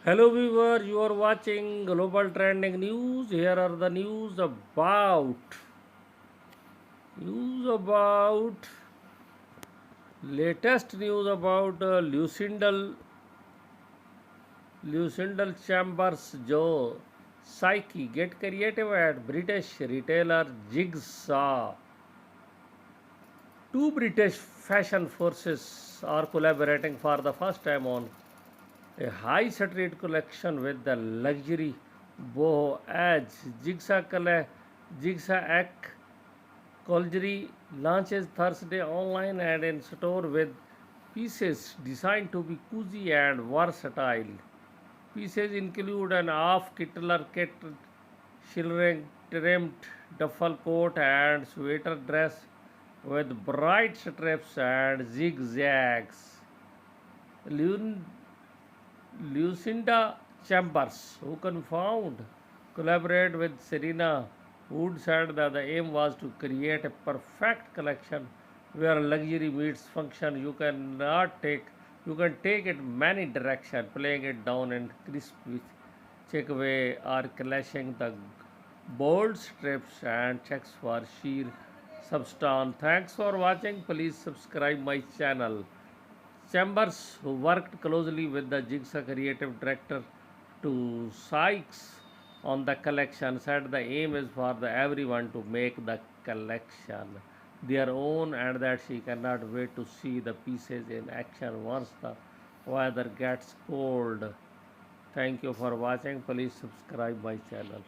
Hello viewer, you are watching Global Trending News. Here are the news about latest news about Lucinda Chambers जो Psyche get creative at British retailer Jigsaw. Two British fashion forces are collaborating for the first time on a high street collection with the luxury boho edge. Jigsaw Ek Colgery launches Thursday online and in store with pieces designed to be cozy and versatile. Pieces include an off-Kittler kit, shilling trimmed duffel coat and sweater dress with bright stripes and zigzags. Lun- Lucinda Chambers, who confirmed collaborate with Serena Wood, said that the aim was to create a perfect collection where luxury meets function. You can take it many directions, playing it down and crisp with checkaway or clashing the bold strips and checks for sheer substance. Thanks for watching. Please subscribe my channel. Chambers, who worked closely with the Jigsaw creative director to Sykes on the collection, said the aim is for everyone to make the collection their own and that she cannot wait to see the pieces in action once the weather gets cold. Thank you for watching. Please subscribe my channel.